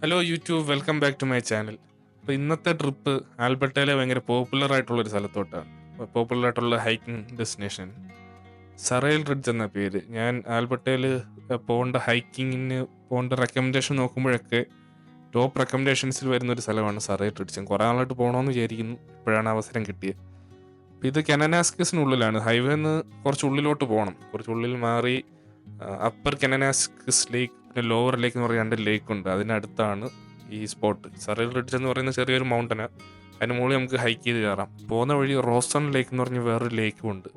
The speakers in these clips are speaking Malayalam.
Hello YouTube, welcome back to my channel. അപ്പോൾ ഇന്നത്തെ ട്രിപ്പ് ആൽബർട്ടയിലെ ഭയങ്കര പോപ്പുലർ ആയിട്ടുള്ളൊരു സ്ഥലത്തോട്ടാണ്. പോപ്പുലർ ആയിട്ടുള്ള ഹൈക്കിംഗ് ഡെസ്റ്റിനേഷൻ സറൈൽ റിഡ്ജ് എന്ന പേര്. ഞാൻ ആൽബർട്ടയിൽ പോകേണ്ട ഹൈക്കിങ്ങിന് പോകേണ്ട റെക്കമെൻഡേഷൻ നോക്കുമ്പോഴൊക്കെ ടോപ്പ് റെക്കമെൻഡേഷൻസിൽ വരുന്നൊരു സ്ഥലമാണ് സറൈൽ റിഡ്ജ്. ഞാൻ കുറേ നാളായിട്ട് പോകണമെന്ന് വിചാരിക്കുന്നു, ഇപ്പോഴാണ് അവസരം കിട്ടിയത്. അപ്പോൾ ഇത് കെനനാസ്കിസിനുള്ളിലാണ്. ഹൈവേന്ന് കുറച്ച് ഉള്ളിലോട്ട് പോകണം. കുറച്ച് ഉള്ളിൽ മാറി അപ്പർ കെനനാസ്കിസ് ലേക്ക്, പിന്നെ ലോവർ ലേക്ക് എന്ന് പറയുന്ന 2 ലേക്ക് ഉണ്ട്. അതിനടുത്താണ് ഈ സ്പോട്ട്. സറൈൽ റിഡ്ജ് എന്ന് പറയുന്ന ചെറിയൊരു മൗണ്ടനാണ്. അതിന് മുകളിൽ നമുക്ക് ഹൈക്ക് ചെയ്ത് കയറാം. പോകുന്ന വഴി റോസൺ ലേക്ക് എന്ന് പറഞ്ഞ് വേറൊരു ലേക്കും ഉണ്ട്.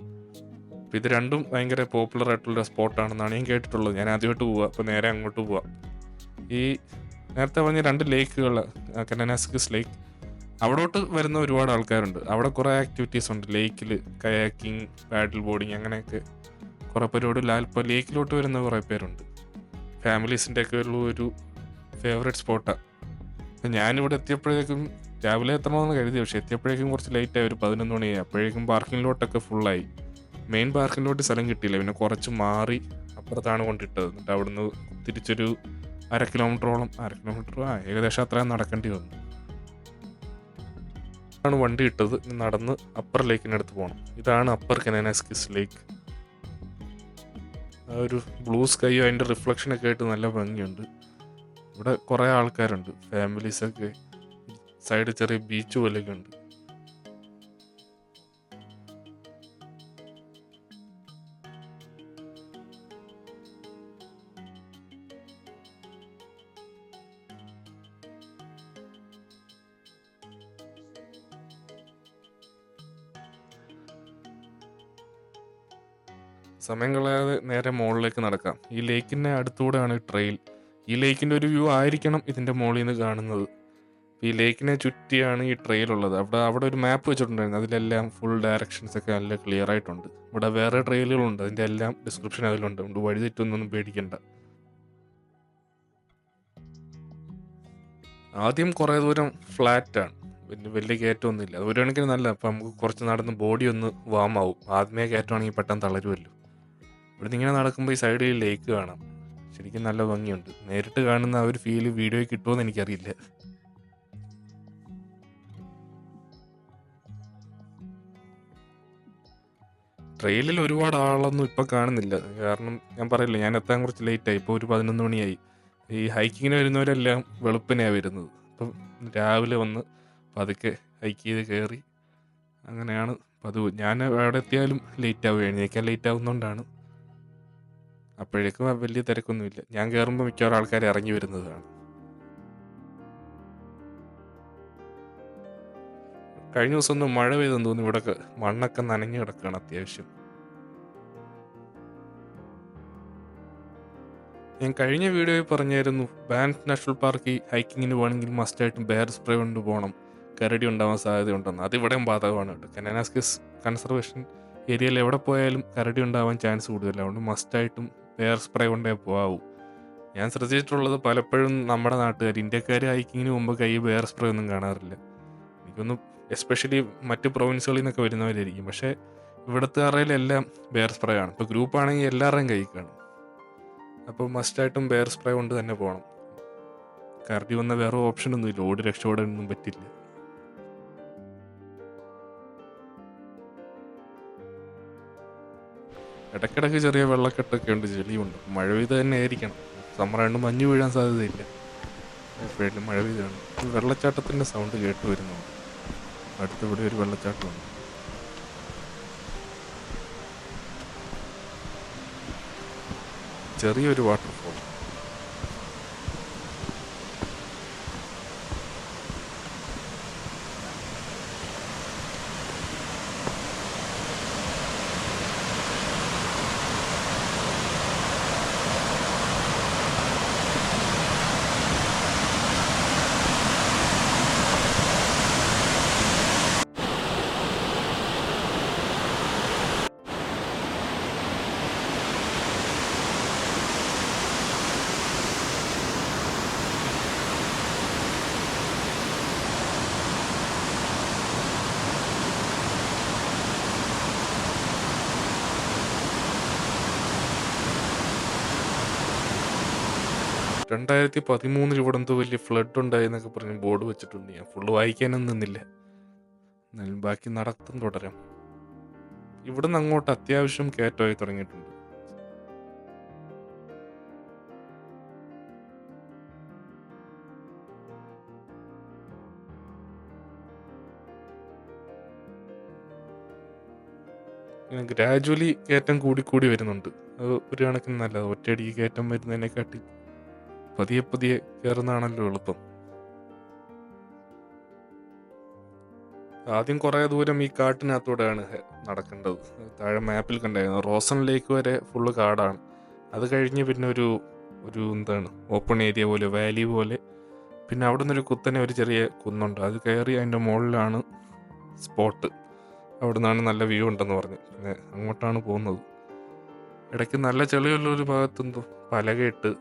അപ്പോൾ ഇത് രണ്ടും ഭയങ്കര പോപ്പുലർ ആയിട്ടുള്ള സ്പോട്ടാണെന്നാണ് ഞാൻ കേട്ടിട്ടുള്ളത്. ഞാൻ ആദ്യമായിട്ട് പോവുക, അപ്പോൾ നേരെ അങ്ങോട്ട് പോവാം. ഈ നേരത്തെ പറഞ്ഞ 2 ലേക്കുകൾ, കെനനാസ്കിസ് ലേക്ക്, അവിടോട്ട് വരുന്ന ഒരുപാട് ആൾക്കാരുണ്ട്. അവിടെ കുറേ ആക്ടിവിറ്റീസ് ഉണ്ട്. ലേക്കിൽ കയാക്കിങ്, പാഡിൽ ബോർഡിങ്, അങ്ങനെയൊക്കെ കുറേ പരിപാടി. ഇപ്പോൾ ലേക്കിലോട്ട് വരുന്ന കുറേ പേരുണ്ട്. ഫാമിലീസിൻ്റെ ഒക്കെ ഒരു ഫേവറേറ്റ് സ്പോട്ടാണ്. ഞാനിവിടെ എത്തിയപ്പോഴേക്കും രാവിലെ എത്തണമെന്ന് കരുതി, പക്ഷേ എത്തിയപ്പോഴേക്കും കുറച്ച് ലേറ്റായി, ഒരു 11 മണിയായി. അപ്പോഴേക്കും പാർക്കിങ്ങിലോട്ടൊക്കെ ഫുള്ളായി. മെയിൻ പാർക്കിങ്ങിലോട്ട് സ്ഥലം കിട്ടിയില്ല. പിന്നെ കുറച്ച് മാറി അപ്പുറത്താണ് കൊണ്ടിട്ടത്. എന്നിട്ട് അവിടുന്ന് തിരിച്ചൊരു 1/2 കിലോമീറ്ററോളം, ഏകദേശം അത്രയും നടക്കേണ്ടി വന്നു. ആണ് വണ്ടി ഇട്ടത്. നടന്ന് അപ്പർ ലേക്കിനടുത്ത് പോകണം. ഇതാണ് അപ്പർ കെനനാസ്കിസ് ലേക്ക്. ആ ഒരു ബ്ലൂ സ്കൈയും അതിൻ്റെ റിഫ്ലക്ഷനൊക്കെ ആയിട്ട് നല്ല ഭംഗിയുണ്ട്. ഇവിടെ കുറേ ആൾക്കാരുണ്ട്, ഫാമിലീസൊക്കെ. സൈഡ് ചെറിയ ബീച്ച് പോലെയൊക്കെ ഉണ്ട്. സമയം കളയാതെ നേരെ മുകളിലേക്ക് നടക്കാം. ഈ ലേക്കിൻ്റെ അടുത്തൂടെയാണ് ട്രെയിൽ. ഈ ലേക്കിൻ്റെ ഒരു വ്യൂ ആയിരിക്കണം ഇതിൻ്റെ മുകളിൽ നിന്ന് കാണുന്നത്. ഈ ലേക്കിനെ ചുറ്റിയാണ് ഈ ട്രെയിൽ ഉള്ളത്. അവിടെ ഒരു മാപ്പ് വെച്ചിട്ടുണ്ടായിരുന്നു. അതിലെല്ലാം ഫുൾ ഡയറക്ഷൻസ് ഒക്കെ നല്ല ക്ലിയർ ആയിട്ടുണ്ട്. ഇവിടെ വേറെ ട്രെയിലുകളുണ്ട്, അതിൻ്റെ എല്ലാം ഡിസ്ക്രിപ്ഷൻ അതിലുണ്ട്. അതുകൊണ്ട് വഴി തെറ്റൊന്നും പേടിക്കണ്ട. ആദ്യം കുറേ ദൂരം ഫ്ലാറ്റാണ്, പിന്നെ വലിയ കയറ്റമൊന്നുമില്ല. അത് ഒരു കണക്കിന് നല്ല. അപ്പം നമുക്ക് കുറച്ച് നടന്ന് ബോഡി ഒന്ന് വാം ആവും. ആദ്യമേ കയറ്റമാണെങ്കിൽ പെട്ടെന്ന് തളരുമല്ലോ. ഇവിടുന്ന് ഇങ്ങനെ നടക്കുമ്പോൾ ഈ സൈഡിൽ ലേക്ക് കാണാം. ശരിക്കും നല്ല ഭംഗിയുണ്ട്. നേരിട്ട് കാണുന്ന ആ ഒരു ഫീല് വീഡിയോയിൽ കിട്ടുമെന്ന് എനിക്കറിയില്ല. ട്രെയിലിൽ ഒരുപാട് ആളൊന്നും ഇപ്പം കാണുന്നില്ല. കാരണം ഞാൻ പറയില്ല, ഞാൻ എത്താൻ കുറച്ച് ലേറ്റായി. ഇപ്പോൾ ഒരു 11 മണിയായി. ഈ ഹൈക്കിങ്ങിന് വരുന്നവരെല്ലാം വെളുപ്പിനെയാണ് വരുന്നത്. അപ്പം രാവിലെ വന്ന് പതുക്കെ ഹൈക്ക് ചെയ്ത് കയറി, അങ്ങനെയാണ് പതിവ്. ഞാൻ അവിടെ എത്തിയാലും ലേറ്റ് ആവും. എഴുന്നേക്കാൻ ലേറ്റ് ആവുന്നതുകൊണ്ടാണ്. അപ്പോഴേക്കും വലിയ തിരക്കൊന്നുമില്ല. ഞാൻ കയറുമ്പോൾ മിക്കവാറും ആൾക്കാർ ഇറങ്ങി വരുന്നതാണ്. കഴിഞ്ഞ ദിവസം ഒന്ന് മഴ പെയ്തെന്ന് തോന്നുന്നു. ഇവിടെ മണ്ണൊക്കെ നനഞ്ഞു കിടക്കുകയാണ് അത്യാവശ്യം. ഞാൻ കഴിഞ്ഞ വീഡിയോയിൽ പറഞ്ഞായിരുന്നു, ബാൻഫ് നാഷണൽ പാർക്ക് ഹൈക്കിങ്ങിന് പോകണമെങ്കിൽ മസ്റ്റായിട്ടും ബെയർ സ്പ്രേ കൊണ്ട് പോകണം, കരടി ഉണ്ടാവാൻ സാധ്യതയുണ്ടെന്ന്. അതിവിടെയും ബാധകമാണ് കേട്ടോ. കെനനാസ്കിസ് കൺസർവേഷൻ ഏരിയയിൽ എവിടെ പോയാലും കരടി ഉണ്ടാവാൻ ചാൻസ് കൂടുതലാണ്. അതുകൊണ്ട് മസ്റ്റായിട്ടും ബെയർ സ്പ്രേ കൊണ്ടേ പോകാവൂ. ഞാൻ ശ്രദ്ധിച്ചിട്ടുള്ളത്, പലപ്പോഴും നമ്മുടെ നാട്ടുകാർ, ഇന്ത്യക്കാർ ഹൈക്കിങ്ങിന് മുമ്പ് കൈ ബെയർ സ്പ്രേ ഒന്നും കാണാറില്ല. എനിക്കൊന്ന് എസ്പെഷ്യലി മറ്റ് പ്രൊവിൻസുകളിൽ നിന്നൊക്കെ വരുന്നവരായിരിക്കും. പക്ഷേ ഇവിടുത്തെ അറയിലെല്ലാം ബെയർ സ്പ്രേ ആണ്. ഇപ്പോൾ ഗ്രൂപ്പാണെങ്കിൽ എല്ലാവരുടെയും കൈ കാണും. അപ്പോൾ മസ്റ്റായിട്ടും ബെയർ സ്പ്രേ കൊണ്ട് തന്നെ പോകണം. കരടി വന്ന വേറെ ഓപ്ഷനൊന്നുമില്ല, ഓടി രക്ഷപ്പെടാനൊന്നും പറ്റില്ല. ഇടയ്ക്കിടയ്ക്ക് ചെറിയ വെള്ളക്കെട്ടൊക്കെ ഉണ്ട്, ചെളിയുണ്ട്. മഴ പെയ്ത് തന്നെ ആയിരിക്കണം. സമ്മറാണ്ട് മഞ്ഞ് വീഴാൻ സാധ്യതയില്ല. എപ്പോഴും മഴ പെയ്താണ്. വെള്ളച്ചാട്ടത്തിൻ്റെ സൗണ്ട് കേട്ട് വരുന്നുണ്ട്. അടുത്തിവിടെ ഒരു വെള്ളച്ചാട്ടമുണ്ട്. ചെറിയൊരു വാട്ടർഫോൾ. 2013 ഇവിടെ എന്തോ വലിയ ഫ്ലഡ് ഉണ്ടായി എന്നൊക്കെ പറഞ്ഞ് ബോർഡ് വെച്ചിട്ടുണ്ട്. ഞാൻ ഫുള്ള് വായിക്കാനൊന്നും നിന്നില്ല. എന്നാലും ബാക്കി നടത്തം തുടരാം. ഇവിടുന്ന് അങ്ങോട്ട് അത്യാവശ്യം കയറ്റമായി തുടങ്ങിയിട്ടുണ്ട്. ഇങ്ങനെ ഗ്രാജുവലി കയറ്റം കൂടി വരുന്നുണ്ട്. അത് ഒരു കണക്കിന് നല്ലത്. ഒറ്റയടിക്ക് കയറ്റം വരുന്നതിനെക്കാട്ടി പതിയെ പതിയെ കയറുന്നതാണല്ലോ എളുപ്പം. ആദ്യം കുറേ ദൂരം ഈ കാട്ടിനകത്തൂടെയാണ് നടക്കേണ്ടത്. താഴെ മാപ്പിൽ കണ്ടായിരുന്നു റോസൺ ലേക്ക് വരെ ഫുള്ള് കാടാണ്. അത് കഴിഞ്ഞ് പിന്നെ ഒരു എന്താണ് ഓപ്പൺ ഏരിയ പോലെ, വാലി പോലെ. പിന്നെ അവിടെ നിന്നൊരു കുത്തനെ ഒരു ചെറിയ കുന്നുണ്ട്. അത് കയറി അതിൻ്റെ മുകളിലാണ് സ്പോട്ട്. അവിടെ നിന്നാണ് നല്ല വ്യൂ ഉണ്ടെന്ന് പറഞ്ഞു. പിന്നെ അങ്ങോട്ടാണ് പോകുന്നത്. ഇടയ്ക്ക് നല്ല ചെളിയുള്ള ഒരു ഭാഗത്തെന്തോ പലകയിട്ട്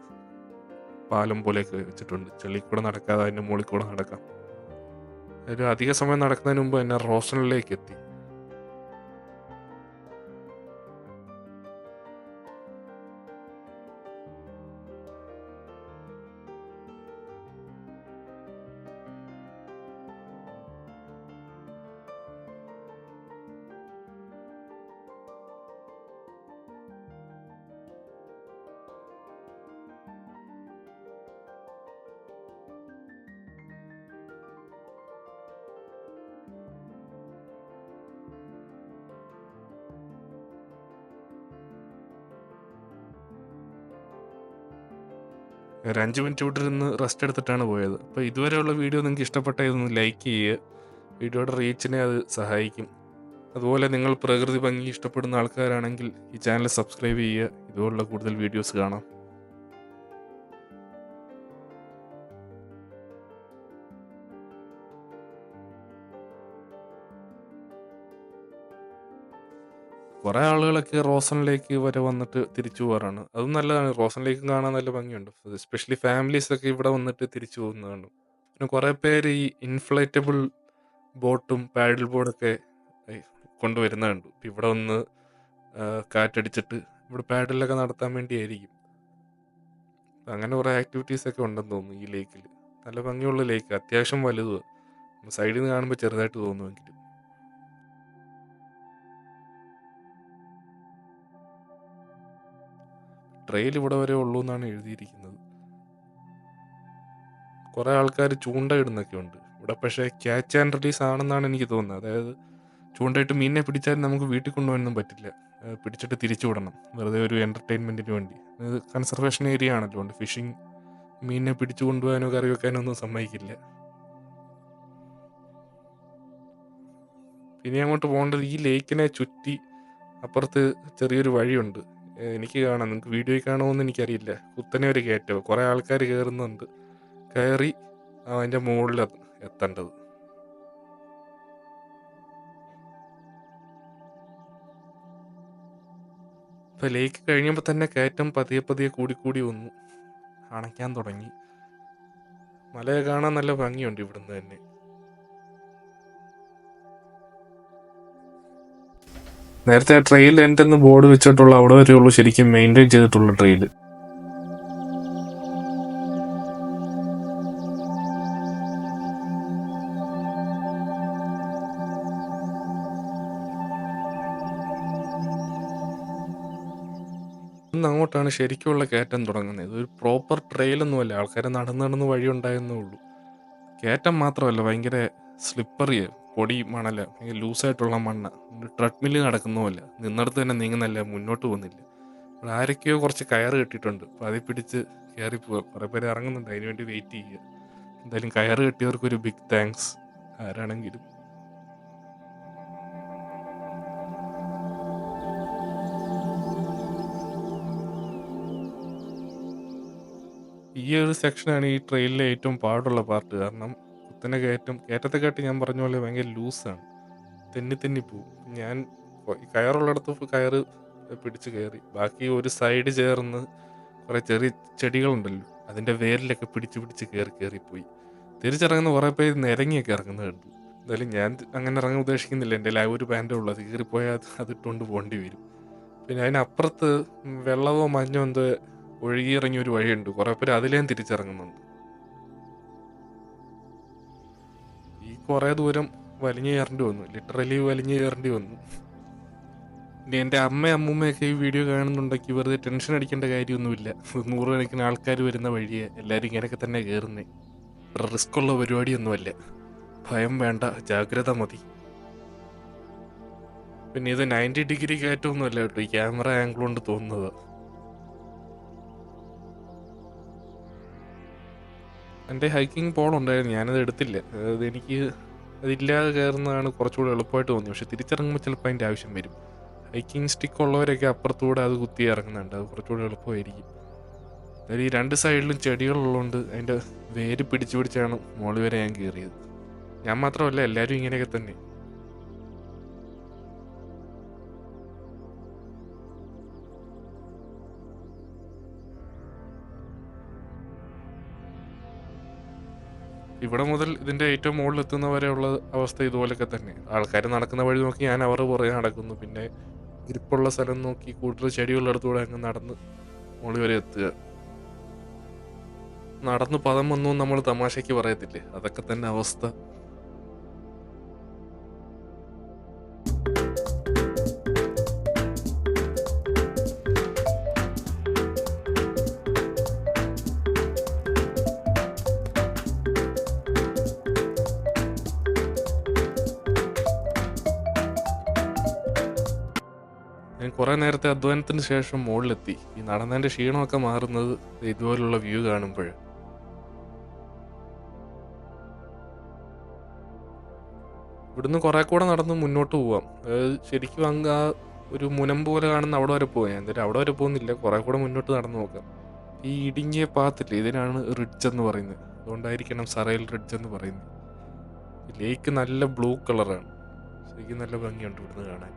പാലം പോലെയൊക്കെ വെച്ചിട്ടുണ്ട്. ചെളി കൂടെ നടക്കാതെ അതിൻ്റെ മുകളിൽ കൂടെ നടക്കാം. ഒരു അധിക സമയം നടക്കുന്നതിന് മുമ്പ് തന്നെ റോസണിലേക്ക് എത്തി. ഒരു 5 മിനിറ്റ് ഇവിടെ ഇരുന്ന് റെസ്റ്റ് എടുത്തിട്ടാണ് പോയത്. അപ്പോൾ ഇതുവരെയുള്ള വീഡിയോ നിങ്ങൾക്ക് ഇഷ്ടപ്പെട്ടാൽ ഇതൊന്ന് ലൈക്ക് ചെയ്യുക. വീഡിയോയുടെ റീച്ചിനെ അത് സഹായിക്കും. അതുപോലെ നിങ്ങൾ പ്രകൃതി ഭംഗി ഇഷ്ടപ്പെടുന്ന ആൾക്കാരാണെങ്കിൽ ഈ ചാനൽ സബ്സ്ക്രൈബ് ചെയ്യുക. ഇതുപോലുള്ള കൂടുതൽ വീഡിയോസ് കാണാം. കുറേ ആളുകളൊക്കെ റോസൺ ലേക്ക് വരെ വന്നിട്ട് തിരിച്ചു പോകാറാണ്. അതും നല്ലതാണ്. റോസൺ ലേക്ക് കാണാൻ നല്ല ഭംഗിയുണ്ട്. എസ്പെഷ്യലി ഫാമിലീസൊക്കെ ഇവിടെ വന്നിട്ട് തിരിച്ചു പോകുന്നതാണ്. പിന്നെ കുറേ പേര് ഈ ഇൻഫ്ലേറ്റബിൾ ബോട്ടും പാഡിൽ ബോർഡൊക്കെ കൊണ്ടുവരുന്നുണ്ട്. ഇവിടെ വന്ന് കാറ്റടിച്ചിട്ട് ഇവിടെ പാഡിലൊക്കെ നടത്താൻ വേണ്ടിയായിരിക്കും. അങ്ങനെ കുറേ ആക്ടിവിറ്റീസൊക്കെ ഉണ്ടെന്ന് തോന്നുന്നു ഈ ലേക്കിൽ. നല്ല ഭംഗിയുള്ള ലേക്ക്, അത്യാവശ്യം വലുത്. സൈഡിൽ നിന്ന് കാണുമ്പോൾ ചെറുതായിട്ട് തോന്നുമെങ്കിലും. ട്രെയിൽ ഇവിടെ വരെ ഉള്ളൂ എന്നാണ് എഴുതിയിരിക്കുന്നത്. കുറേ ആൾക്കാർ ചൂണ്ടയിടുന്നൊക്കെ ഉണ്ട് ഇവിടെ. പക്ഷേ ക്യാച്ച് ആൻഡ് റിലീസ് ആണെന്നാണ് എനിക്ക് തോന്നുന്നത്. അതായത് ചൂണ്ടയിട്ട് മീനിനെ പിടിച്ചാലും നമുക്ക് വീട്ടിൽ കൊണ്ടുപോകാനൊന്നും പറ്റില്ല. പിടിച്ചിട്ട് തിരിച്ചു വിടണം, വെറുതെ ഒരു എൻ്റർടൈൻമെൻറ്റിന് വേണ്ടി. ഇത് കൺസർവേഷൻ ഏരിയ ആണല്ലോ, ഫിഷിങ് മീനിനെ പിടിച്ചു കൊണ്ടുപോകാനോ കറി വെക്കാനോ ഒന്നും സമ്മതിക്കില്ല. പിന്നെ അങ്ങോട്ട് പോകേണ്ടത് ഈ ലേക്കിനെ ചുറ്റി അപ്പുറത്ത് ചെറിയൊരു വഴിയുണ്ട്. എനിക്ക് കാണാം, നിങ്ങൾക്ക് വീഡിയോയിൽ കാണുമെന്ന് എനിക്കറിയില്ല. കുത്തനെ ഒരു കയറ്റം, കുറേ ആൾക്കാർ കയറുന്നുണ്ട്. കയറി അതിൻ്റെ മുകളിൽ എത്തേണ്ടത്. ഇപ്പോൾ ലേക്ക് കഴിഞ്ഞപ്പോൾ തന്നെ കയറ്റം പതിയെ പതിയെ കൂടി വന്നു, അണയ്ക്കാൻ തുടങ്ങി. മലയെ കാണാൻ നല്ല ഭംഗിയുണ്ട് ഇവിടുന്ന് തന്നെ. നേരത്തെ ട്രെയിൽ എൻ്റെ ഒന്ന് ബോർഡ് വെച്ചിട്ടുള്ള അവിടെ വരെയുള്ളൂ ശരിക്കും മെയിൻറ്റെയിൻ ചെയ്തിട്ടുള്ള ട്രെയിൽ. അങ്ങോട്ടാണ് ശരിക്കുള്ള കയറ്റം തുടങ്ങുന്നത്. ഇതൊരു പ്രോപ്പർ ട്രെയിലൊന്നുമല്ല, ആൾക്കാർ നടന്ന് വഴി ഉണ്ടായെന്നേ ഉള്ളൂ. കയറ്റം മാത്രമല്ല, ഭയങ്കര സ്ലിപ്പറിയ, പൊടി മണല, ഭയങ്കര ലൂസായിട്ടുള്ള മണ്ണ്. ട്രെഡ്മില്ല് നടക്കുന്നതല്ല, നിന്നിടത്ത് തന്നെ നീങ്ങുന്നല്ല, മുന്നോട്ട് പോകുന്നില്ല. അവിടെ ആരൊക്കെയോ കുറച്ച് കയറ് കെട്ടിയിട്ടുണ്ട്. അപ്പോൾ അതിൽ പിടിച്ച് കയറി പോവുക. കുറേ പേര് ഇറങ്ങുന്നുണ്ട്, അതിന് വേണ്ടി വെയിറ്റ് ചെയ്യുക. എന്തായാലും കയറ് കെട്ടിയവർക്കൊരു ബിഗ് താങ്ക്സ് ആരാണെങ്കിലും. ഈ ഒരു സെക്ഷനാണ് ഈ ട്രെയിനിലെ ഏറ്റവും പാടുള്ള പാർട്ട്. കാരണം കുത്തനെ കയറ്റത്തെക്കാട്ടി ഞാൻ പറഞ്ഞ പോലെ ഭയങ്കര ലൂസാണ്, തെന്നി പോവും. ഞാൻ കയറുള്ളിടത്ത് കയറ് പിടിച്ച് കയറി. ബാക്കി ഒരു സൈഡ് ചേർന്ന് കുറേ ചെറിയ ചെടികളുണ്ടല്ലോ, അതിൻ്റെ വേരിലൊക്കെ പിടിച്ച് കയറിപ്പോയി. തിരിച്ചിറങ്ങുന്ന കുറേ പേര് നിരങ്ങിയൊക്കെ ഇറങ്ങുന്നത് കണ്ടു. എന്തായാലും ഞാൻ അങ്ങനെ ഇറങ്ങാൻ ഉദ്ദേശിക്കുന്നില്ല. എൻ്റെ ആ ഒരു പാൻറ്റേ ഉള്ളൂ, അത് കയറിപ്പോയാൽ അതിട്ടുകൊണ്ട് പോകേണ്ടി വരും. പിന്നെ അതിനപ്പുറത്ത് വെള്ളമോ മഞ്ഞോ എന്തോ ഒഴുകിയിറങ്ങിയ ഒരു വഴിയുണ്ട്, കുറേ പേര് അതിലേയും തിരിച്ചിറങ്ങുന്നുണ്ട്. ഈ കുറേ ദൂരം വലിഞ്ഞു കയറേണ്ടി വന്നു, ലിറ്ററലി വലിഞ്ഞു കയറേണ്ടി വന്നു. ഇനി എൻ്റെ അമ്മയൊക്കെ ഈ വീഡിയോ കാണുന്നുണ്ടെങ്കിൽ വെറുതെ ടെൻഷൻ അടിക്കേണ്ട കാര്യമൊന്നുമില്ല. 100 കണക്കിന് ആൾക്കാർ വരുന്ന വഴിയെ എല്ലാവരും ഇങ്ങനെയൊക്കെ തന്നെ കയറുന്നേ. റിസ്ക് ഉള്ള പരിപാടിയൊന്നുമല്ല. ഭയം വേണ്ട, ജാഗ്രത മതി. പിന്നെ ഇത് 90 ഡിഗ്രി കയറ്റമൊന്നുമല്ല കേട്ടോ, ഈ ക്യാമറ ആംഗിൾ കൊണ്ട് തോന്നുന്നത്. എൻ്റെ ഹൈക്കിംഗ് പോളുണ്ടായിരുന്നു, ഞാനത് എടുത്തില്ല. എനിക്ക് അതില്ലാതെ കയറുന്നതാണ് കുറച്ചുകൂടി എളുപ്പമായിട്ട് തോന്നി. പക്ഷെ തിരിച്ചിറങ്ങുമ്പോൾ ചിലപ്പോൾ അതിൻ്റെ ആവശ്യം വരും. ഹൈക്കിംഗ് സ്റ്റിക്ക് ഉള്ളവരൊക്കെ അപ്പുറത്തൂടെ അത് കുത്തി ഇറങ്ങുന്നുണ്ട്, അത് കുറച്ചുകൂടി എളുപ്പമായിരിക്കും. അതായത് ഈ 2 സൈഡിലും ചെടികളുള്ളതുകൊണ്ട് അതിൻ്റെ വേര് പിടിച്ചാണ് മുകളിൽ വരെ ഞാൻ കയറിയത്. ഞാൻ മാത്രമല്ല, എല്ലാവരും ഇങ്ങനെയൊക്കെ തന്നെ. ഇവിടെ മുതൽ ഇതിൻ്റെ ഏറ്റവും മുകളിലെത്തുന്ന വരെയുള്ള അവസ്ഥ ഇതുപോലൊക്കെ തന്നെ. ആൾക്കാർ നടക്കുന്ന വഴി നോക്കി ഞാൻ അവരുടെ പുറകെ നടക്കുന്നു. പിന്നെ ഗ്രിപ്പുള്ള സ്ഥലം നോക്കി കൂടുതൽ ചെടികളുടെ അങ്ങ് നടന്ന് മുകളിൽ വരെ എത്തുക. നടന്ന് പദം വന്നു നമ്മൾ തമാശയ്ക്ക് പറയത്തില്ലേ, അതൊക്കെ തന്നെ അവസ്ഥ. ഞാൻ കുറേ നേരത്തെ അധ്വാനത്തിന് ശേഷം മുകളിലെത്തി. ഈ നടന്നതിൻ്റെ ക്ഷീണമൊക്കെ മാറുന്നത് ഇതുപോലുള്ള വ്യൂ കാണുമ്പോൾ. ഇവിടുന്ന് കുറേ കൂടെ നടന്ന് മുന്നോട്ട് പോവാം. അതായത് ശരിക്കും അങ്ങ് ആ ഒരു മുനം പോലെ കാണുന്ന അവിടെ വരെ പോകാം. എന്തായാലും അവിടെ വരെ പോകുന്നില്ല, കുറേ കൂടെ മുന്നോട്ട് നടന്നു നോക്കാം. ഈ ഇടുങ്ങിയ പാത്തില്ലേ, ഇതിനാണ് റിഡ്ജ് എന്ന് പറയുന്നത്. അതുകൊണ്ടായിരിക്കണം സറൈൽ റിഡ്ജ് എന്ന് പറയുന്നത്. ലേക്ക് നല്ല ബ്ലൂ കളറാണ്, ശരിക്കും നല്ല ഭംഗിയുണ്ട് ഇവിടുന്ന് കാണാൻ.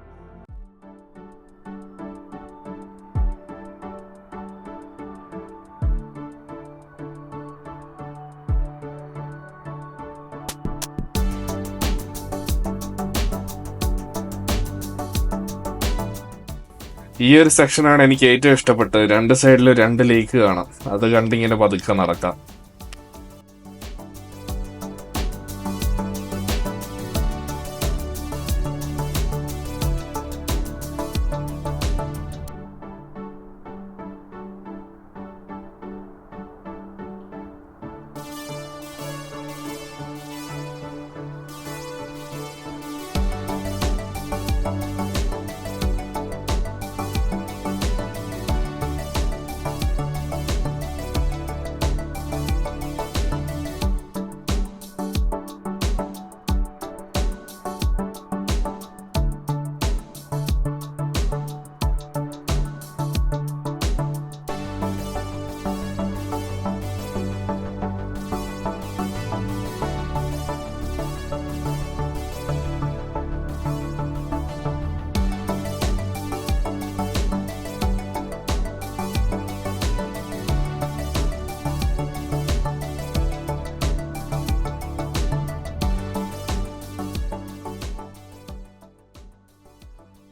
ഈ ഒരു സെക്ഷനാണ് എനിക്ക് ഏറ്റവും ഇഷ്ടപ്പെട്ടത്. 2 സൈഡിലും 2 ലേക്ക് കാണാം, അത് കണ്ടിങ്ങനെ പതുക്കെ നടക്കാം.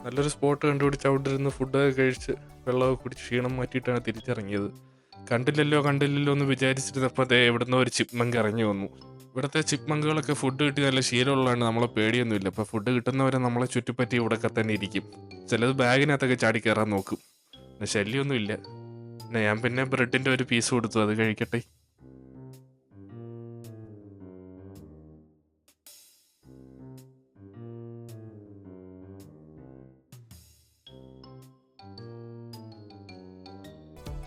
നല്ലൊരു സ്പോട്ട് കണ്ടുപിടിച്ച് അവിടെ ഇരുന്ന് ഫുഡൊക്കെ കഴിച്ച് വെള്ളമൊക്കെ കുടിച്ച് ക്ഷീണം മാറ്റിയിട്ടാണ് തിരിച്ചിറങ്ങിയത്. കണ്ടില്ലല്ലോ എന്ന് വിചാരിച്ചിരുന്നപ്പോൾ അതേ ഇവിടുന്ന് ഒരു ചിപ്മങ്ക് ഇറങ്ങി വന്നു. ഇവിടുത്തെ ചിപ്മങ്കുകളൊക്കെ ഫുഡ് കിട്ടി നല്ല ശീലമുള്ളതാണ്, നമ്മളെ പേടിയൊന്നുമില്ല. അപ്പോൾ ഫുഡ് കിട്ടുന്നവരെ നമ്മളെ ചുറ്റിപ്പറ്റി ഇവിടെയൊക്കെ തന്നെ ഇരിക്കും. ചിലത് ബാഗിനകത്തൊക്കെ ചാടി കയറാൻ നോക്കും. പിന്നെ ശല്യമൊന്നുമില്ല. ഞാൻ പിന്നെ ബ്രെഡിൻ്റെ ഒരു പീസ് കൊടുത്തു, അത് കഴിക്കട്ടെ.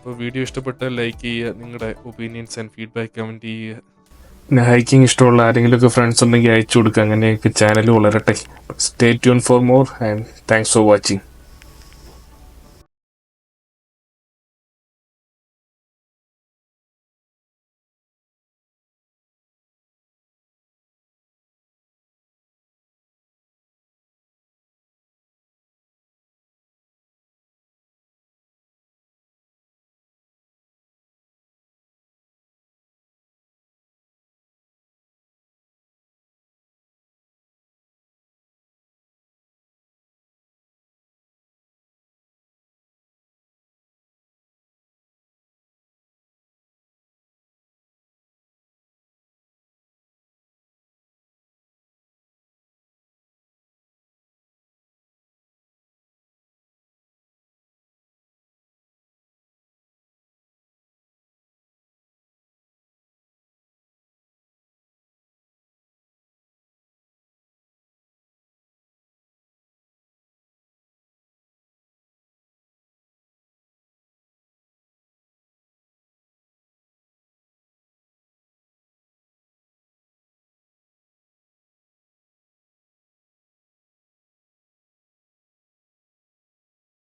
അപ്പോൾ വീഡിയോ ഇഷ്ടപ്പെട്ടാൽ ലൈക്ക് ചെയ്യുക, നിങ്ങളുടെ ഒപ്പീനിയൻസ് ആൻഡ് ഫീഡ്ബാക്ക് കമൻറ്റ് ചെയ്യുക. പിന്നെ ഹൈക്കിംഗ് ഇഷ്ടമുള്ള ആരെങ്കിലുമൊക്കെ ഫ്രണ്ട്സ് ഉണ്ടെങ്കിൽ അയച്ചു കൊടുക്കുക, അങ്ങനെയൊക്കെ ചാനൽ വളരട്ടെ. Stay tune for more and thanks for watching.